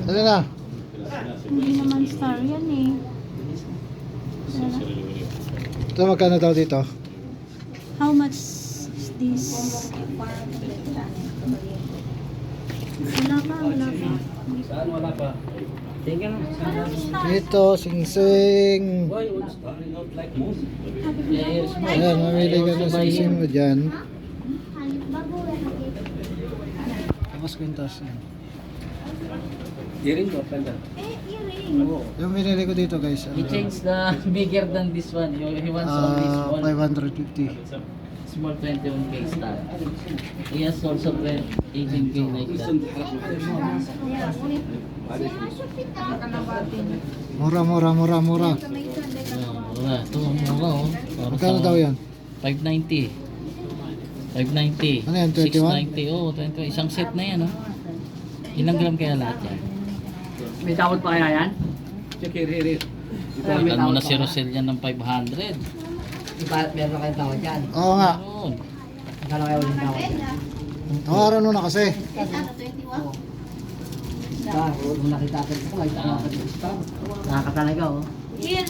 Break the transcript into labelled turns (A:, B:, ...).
A: Ano na?
B: Hindi naman star yan eh.
A: Ito magkano daw dito?
B: How much is this? Wala pa, wala pa.
C: Saan wala pa? Tingnan.
A: Dito, sing-sing.
C: Why would starting out like most?
A: Ayan, mamili ka ng sing-sing mo dyan. Tapos kwintas yan.
C: Earring or panda?
A: Yung binili ko dito guys,
D: He changed the bigger than this one. He wants only small,
A: 550.
D: small 21K star. He has also 18K like that.
A: Mura.
D: Mura. Ito, mura oh.
A: Magkano daw yan?
D: 590. 590.
A: Ano yan, 21?
D: 690. Oh, 21. Isang set na yan oh. Ilang gram kaya lahat yan?
E: May tawad pa kaya yan?
C: Check here.
D: Palitan mo na si Rosel yan ng 500.
E: Meron kayong tawad yan.
A: Oo nga.
D: Meron.
E: Magkano kayo ulit tawad?
A: Tawaran mo na kasi.
E: Kung nakita ko ito, nakita ko ito. Nakakatalaga oh.